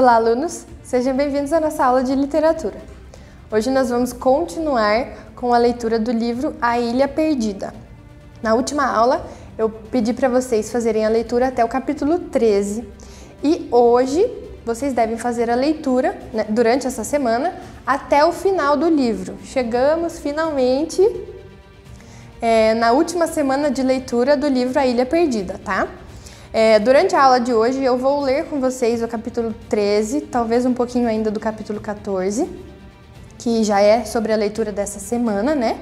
Olá, alunos! Sejam bem-vindos à nossa aula de literatura. Hoje nós vamos continuar com a leitura do livro A Ilha Perdida. Na última aula, eu pedi para vocês fazerem a leitura até o capítulo 13 e hoje vocês devem fazer a leitura, né, durante essa semana até o final do livro. Chegamos finalmente na última semana de leitura do livro A Ilha Perdida, tá? Durante a aula de hoje eu vou ler com vocês o capítulo 13, talvez um pouquinho ainda do capítulo 14, que já é sobre a leitura dessa semana, né?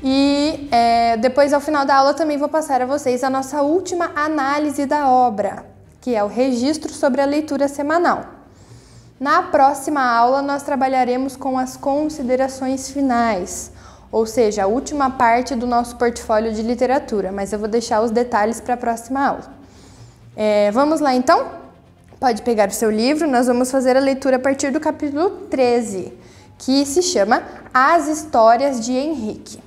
E depois, ao final da aula, também vou passar a vocês a nossa última análise da obra, que é o registro sobre a leitura semanal. Na próxima aula, nós trabalharemos com as considerações finais, ou seja, a última parte do nosso portfólio de literatura, mas eu vou deixar os detalhes para a próxima aula. Vamos lá então? Pode pegar o seu livro, nós vamos fazer a leitura a partir do capítulo 13, que se chama As Histórias de Henrique.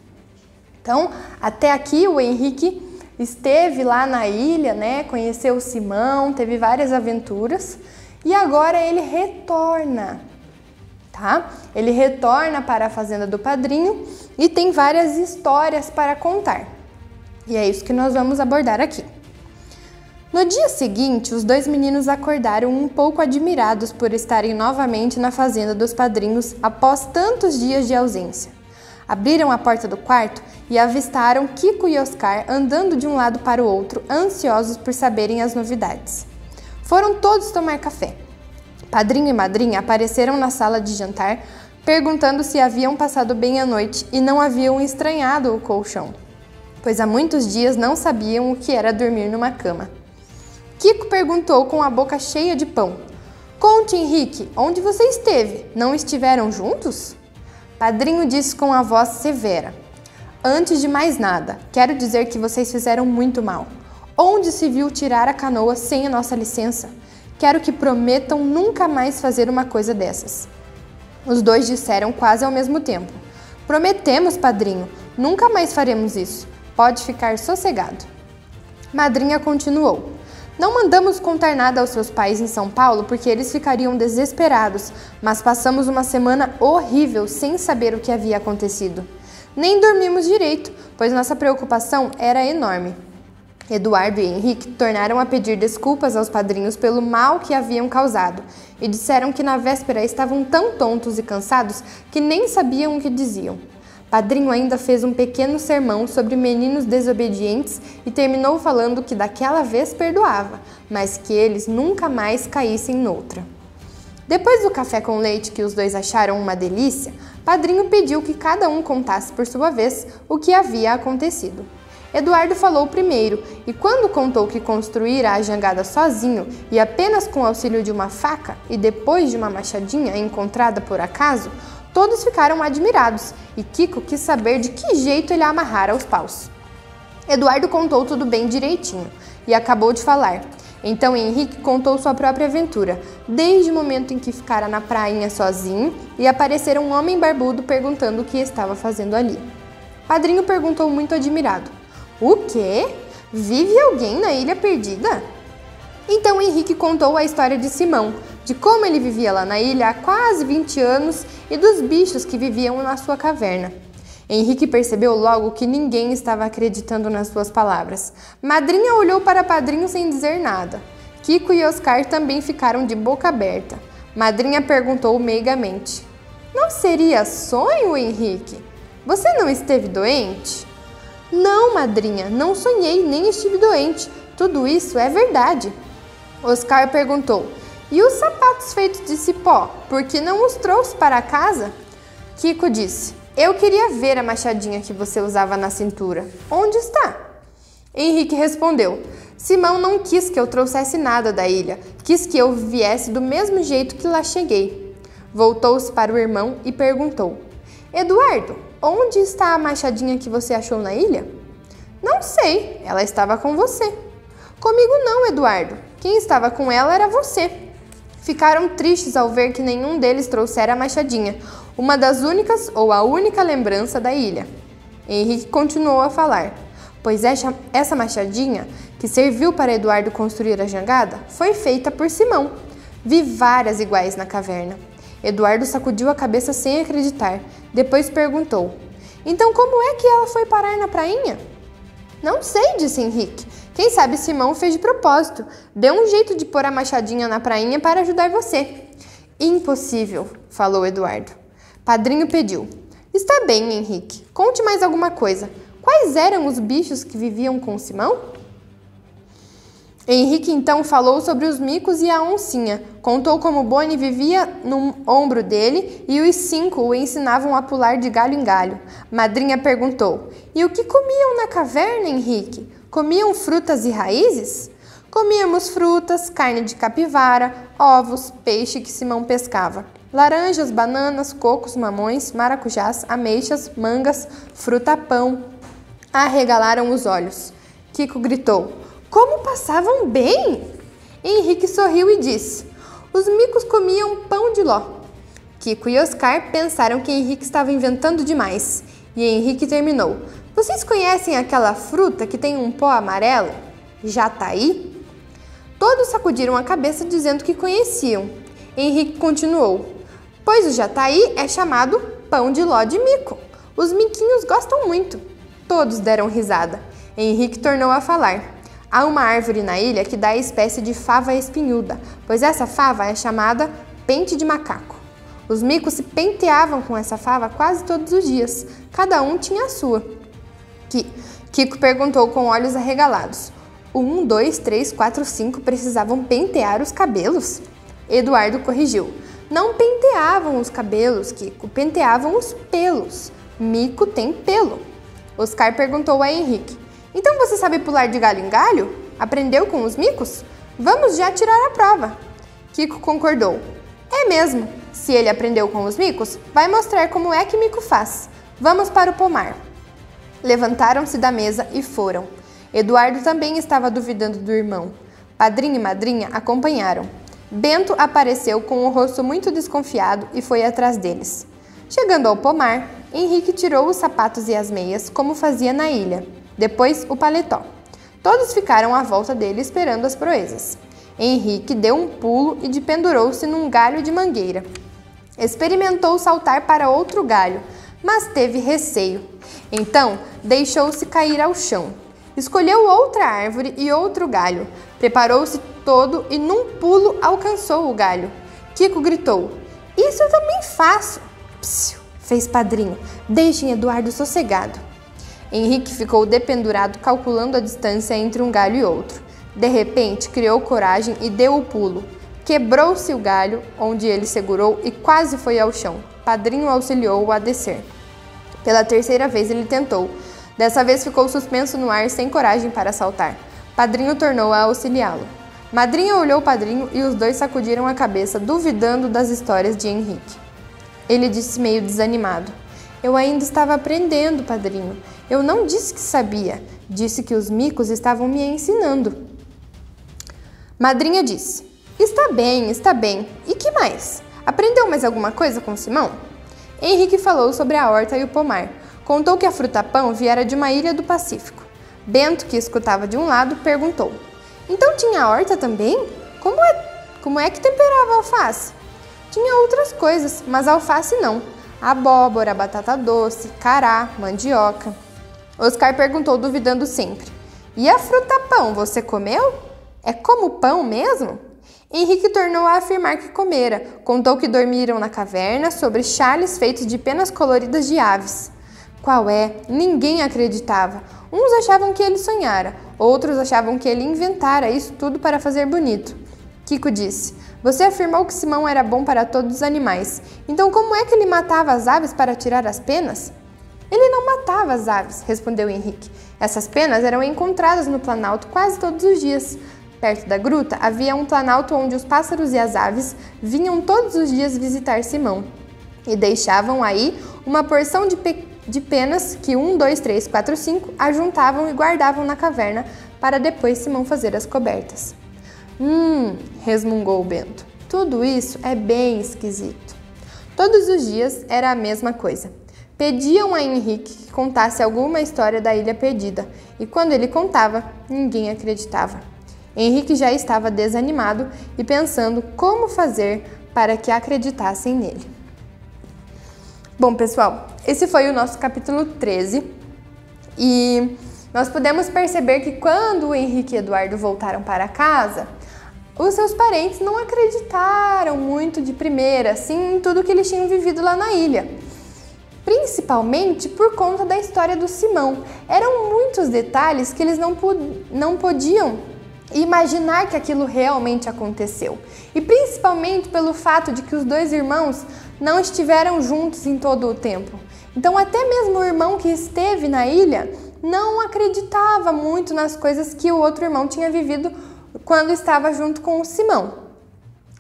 Então, até aqui o Henrique esteve lá na ilha, né? Conheceu o Simão, teve várias aventuras e agora ele retorna, tá? Ele retorna para a fazenda do padrinho e tem várias histórias para contar. E é isso que nós vamos abordar aqui. No dia seguinte, os dois meninos acordaram um pouco admirados por estarem novamente na fazenda dos padrinhos após tantos dias de ausência. Abriram a porta do quarto e avistaram Kiko e Oscar andando de um lado para o outro, ansiosos por saberem as novidades. Foram todos tomar café. Padrinho e madrinha apareceram na sala de jantar, perguntando se haviam passado bem a noite e não haviam estranhado o colchão, pois há muitos dias não sabiam o que era dormir numa cama. Kiko perguntou com a boca cheia de pão: "Conte, Henrique, onde você esteve? Não estiveram juntos?" Padrinho disse com a voz severa: "Antes de mais nada, quero dizer que vocês fizeram muito mal. Onde se viu tirar a canoa sem a nossa licença? Quero que prometam nunca mais fazer uma coisa dessas." Os dois disseram quase ao mesmo tempo: "Prometemos, padrinho, nunca mais faremos isso. Pode ficar sossegado." Madrinha continuou: "Não mandamos contar nada aos seus pais em São Paulo porque eles ficariam desesperados, mas passamos uma semana horrível sem saber o que havia acontecido. Nem dormimos direito, pois nossa preocupação era enorme." Eduardo e Henrique tornaram a pedir desculpas aos padrinhos pelo mal que haviam causado e disseram que na véspera estavam tão tontos e cansados que nem sabiam o que diziam. Padrinho ainda fez um pequeno sermão sobre meninos desobedientes e terminou falando que daquela vez perdoava, mas que eles nunca mais caíssem noutra. Depois do café com leite, que os dois acharam uma delícia, Padrinho pediu que cada um contasse por sua vez o que havia acontecido. Eduardo falou primeiro e quando contou que construíra a jangada sozinho e apenas com o auxílio de uma faca e depois de uma machadinha encontrada por acaso, todos ficaram admirados e Kiko quis saber de que jeito ele amarrara os paus. Eduardo contou tudo bem direitinho e acabou de falar. Então Henrique contou sua própria aventura, desde o momento em que ficara na prainha sozinho e aparecera um homem barbudo perguntando o que estava fazendo ali. Padrinho perguntou muito admirado: "O quê? Vive alguém na Ilha Perdida?" Então Henrique contou a história de Simão, de como ele vivia lá na ilha há quase 20 anos e dos bichos que viviam na sua caverna. Henrique percebeu logo que ninguém estava acreditando nas suas palavras. Madrinha olhou para Padrinho sem dizer nada. Kiko e Oscar também ficaram de boca aberta. Madrinha perguntou meigamente: "Não seria sonho, Henrique? Você não esteve doente?" "Não, madrinha, não sonhei nem estive doente. Tudo isso é verdade." Oscar perguntou: "E os sapatos feitos de cipó, por que não os trouxe para casa?" Kiko disse: "Eu queria ver a machadinha que você usava na cintura. Onde está?" Henrique respondeu: "Simão não quis que eu trouxesse nada da ilha. Quis que eu viesse do mesmo jeito que lá cheguei." Voltou-se para o irmão e perguntou: "Eduardo, onde está a machadinha que você achou na ilha?" "Não sei, ela estava com você." "Comigo não, Eduardo. Quem estava com ela era você." Ficaram tristes ao ver que nenhum deles trouxera a machadinha, uma das únicas ou a única lembrança da ilha. Henrique continuou a falar: "Pois essa machadinha, que serviu para Eduardo construir a jangada, foi feita por Simão. Vi várias iguais na caverna. Eduardo sacudiu a cabeça sem acreditar. Depois perguntou: então como é que ela foi parar na prainha? Não sei, disse Henrique. Quem sabe Simão fez de propósito. Deu um jeito de pôr a machadinha na prainha para ajudar você. Impossível, falou Eduardo. Padrinho pediu: está bem, Henrique. Conte mais alguma coisa. Quais eram os bichos que viviam com Simão? Henrique então falou sobre os micos e a oncinha. Contou como Boni vivia no ombro dele e os 5 o ensinavam a pular de galho em galho. Madrinha perguntou: e o que comiam na caverna, Henrique? Comiam frutas e raízes? Comíamos frutas, carne de capivara, ovos, peixe que Simão pescava. Laranjas, bananas, cocos, mamões, maracujás, ameixas, mangas, fruta-pão. Arregalaram os olhos. Kiko gritou: como passavam bem! Henrique sorriu e disse: os micos comiam pão de ló. Kiko e Oscar pensaram que Henrique estava inventando demais. E Henrique terminou: vocês conhecem aquela fruta que tem um pó amarelo? Jataí? Todos sacudiram a cabeça dizendo que conheciam. Henrique continuou: pois o jataí é chamado pão de ló de mico. Os miquinhos gostam muito. Todos deram risada. Henrique tornou a falar: há uma árvore na ilha que dá a espécie de fava espinhuda, pois essa fava é chamada pente de macaco. Os micos se penteavam com essa fava quase todos os dias. Cada um tinha a sua. Kiko perguntou com olhos arregalados: 1, 2, 3, 4, 5 precisavam pentear os cabelos? Eduardo corrigiu: não penteavam os cabelos, Kiko, penteavam os pelos. Mico tem pelo. Oscar perguntou a Henrique: então você sabe pular de galho em galho? Aprendeu com os micos? Vamos já tirar a prova. Kiko concordou: é mesmo. Se ele aprendeu com os micos, vai mostrar como é que mico faz. Vamos para o pomar. Levantaram-se da mesa e foram. Eduardo também estava duvidando do irmão. Padrinho e madrinha acompanharam. Bento apareceu com o rosto muito desconfiado e foi atrás deles. Chegando ao pomar, Henrique tirou os sapatos e as meias, como fazia na ilha. Depois, o paletó. Todos ficaram à volta dele esperando as proezas. Henrique deu um pulo e dependurou-se num galho de mangueira. Experimentou saltar para outro galho, mas teve receio. Então, deixou-se cair ao chão. Escolheu outra árvore e outro galho. Preparou-se todo e num pulo alcançou o galho. Kiko gritou: isso eu também faço. Psiu, fez Padrinho. Deixem Eduardo sossegado. Henrique ficou dependurado calculando a distância entre um galho e outro. De repente, criou coragem e deu o pulo. Quebrou-se o galho, onde ele segurou, e quase foi ao chão. Padrinho auxiliou-o a descer. Pela terceira vez ele tentou. Dessa vez ficou suspenso no ar, sem coragem para saltar. Padrinho tornou a auxiliá-lo. Madrinha olhou Padrinho e os dois sacudiram a cabeça, duvidando das histórias de Henrique. Ele disse meio desanimado: eu ainda estava aprendendo, Padrinho. Eu não disse que sabia. Disse que os micos estavam me ensinando. Madrinha disse: está bem, está bem. E que mais? Aprendeu mais alguma coisa com Simão? Henrique falou sobre a horta e o pomar. Contou que a fruta-pão viera de uma ilha do Pacífico. Bento, que escutava de um lado, perguntou: então tinha a horta também? Como é que temperava a alface? Tinha outras coisas, mas alface não. Abóbora, batata doce, cará, mandioca. Oscar perguntou, duvidando sempre: e a fruta-pão, você comeu? É como pão mesmo? Henrique tornou a afirmar que comera. Contou que dormiram na caverna sobre chales feitos de penas coloridas de aves. Qual é? Ninguém acreditava. Uns achavam que ele sonhara, outros achavam que ele inventara isso tudo para fazer bonito. Kiko disse: você afirmou que Simão era bom para todos os animais. Então como é que ele matava as aves para tirar as penas? Ele não matava as aves, respondeu Henrique. Essas penas eram encontradas no Planalto quase todos os dias. Perto da gruta havia um planalto onde os pássaros e as aves vinham todos os dias visitar Simão e deixavam aí uma porção de penas que 1, 2, 3, 4, 5 ajuntavam e guardavam na caverna para depois Simão fazer as cobertas. Resmungou Bento. Tudo isso é bem esquisito. Todos os dias era a mesma coisa. Pediam a Henrique que contasse alguma história da Ilha Perdida e quando ele contava, ninguém acreditava. Henrique já estava desanimado e pensando como fazer para que acreditassem nele. Bom, pessoal, esse foi o nosso capítulo 13 e nós podemos perceber que quando o Henrique e Eduardo voltaram para casa, os seus parentes não acreditaram muito de primeira, assim, em tudo que eles tinham vivido lá na ilha. Principalmente por conta da história do Simão. Eram muitos detalhes que eles não podiam imaginar que aquilo realmente aconteceu. E principalmente pelo fato de que os dois irmãos não estiveram juntos em todo o tempo. Então até mesmo o irmão que esteve na ilha não acreditava muito nas coisas que o outro irmão tinha vivido quando estava junto com o Simão.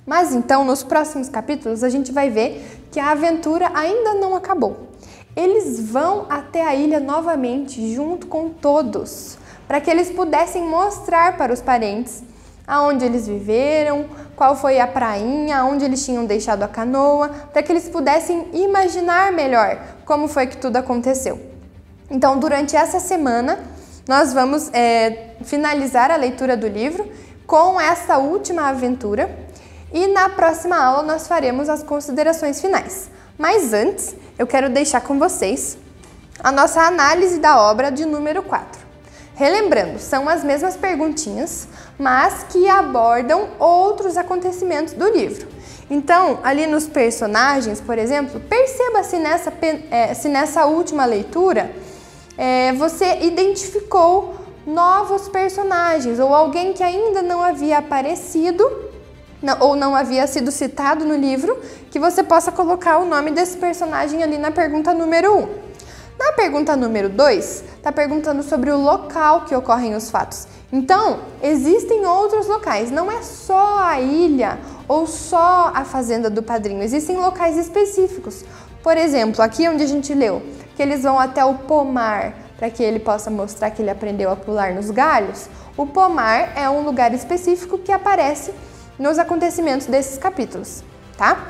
Mas então, nos próximos capítulos, a gente vai ver que a aventura ainda não acabou. Eles vão até a ilha novamente, junto com todos, para que eles pudessem mostrar para os parentes aonde eles viveram, qual foi a prainha, onde eles tinham deixado a canoa, para que eles pudessem imaginar melhor como foi que tudo aconteceu. Então, durante essa semana, nós vamos finalizar a leitura do livro com essa última aventura e na próxima aula nós faremos as considerações finais. Mas antes, eu quero deixar com vocês a nossa análise da obra de número 4. Relembrando, são as mesmas perguntinhas, mas que abordam outros acontecimentos do livro. Então, ali nos personagens, por exemplo, perceba se nessa última leitura você identificou novos personagens ou alguém que ainda não havia aparecido ou não havia sido citado no livro, que você possa colocar o nome desse personagem ali na pergunta número 1. Na pergunta número 2, está perguntando sobre o local que ocorrem os fatos. Então, existem outros locais, não é só a ilha ou só a fazenda do padrinho, existem locais específicos. Por exemplo, aqui onde a gente leu, que eles vão até o pomar, para que ele possa mostrar que ele aprendeu a pular nos galhos. O pomar é um lugar específico que aparece nos acontecimentos desses capítulos, tá?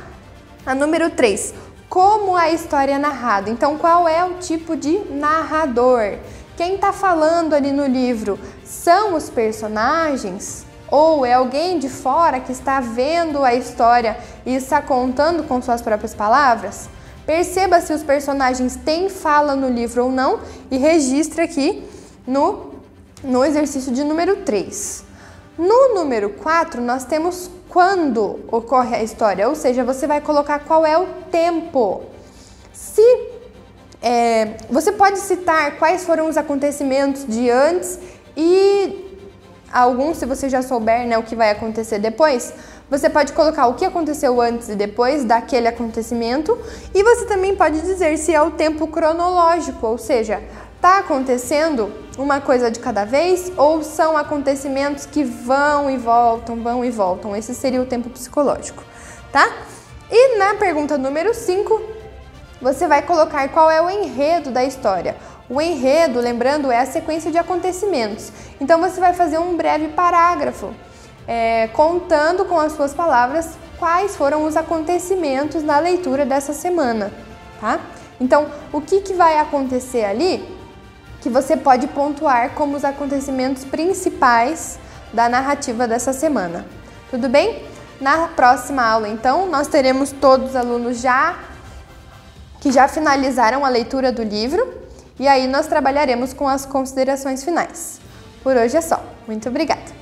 A número 3, como a história é narrada. Então, qual é o tipo de narrador? Quem está falando ali no livro são os personagens? Ou é alguém de fora que está vendo a história e está contando com suas próprias palavras? Perceba se os personagens têm fala no livro ou não e registre aqui no exercício de número 3. No número 4, nós temos quando ocorre a história, ou seja, você vai colocar qual é o tempo. Você pode citar quais foram os acontecimentos de antes e alguns, se você já souber, né, o que vai acontecer depois. Você pode colocar o que aconteceu antes e depois daquele acontecimento e você também pode dizer se é o tempo cronológico, ou seja, está acontecendo uma coisa de cada vez ou são acontecimentos que vão e voltam. Esse seria o tempo psicológico, tá? E na pergunta número 5, você vai colocar qual é o enredo da história. O enredo, lembrando, é a sequência de acontecimentos. Então você vai fazer um breve parágrafo contando com as suas palavras quais foram os acontecimentos na leitura dessa semana, tá? Então, o que vai acontecer ali que você pode pontuar como os acontecimentos principais da narrativa dessa semana. Tudo bem? Na próxima aula, então, nós teremos todos os alunos que já finalizaram a leitura do livro e aí nós trabalharemos com as considerações finais. Por hoje é só. Muito obrigada!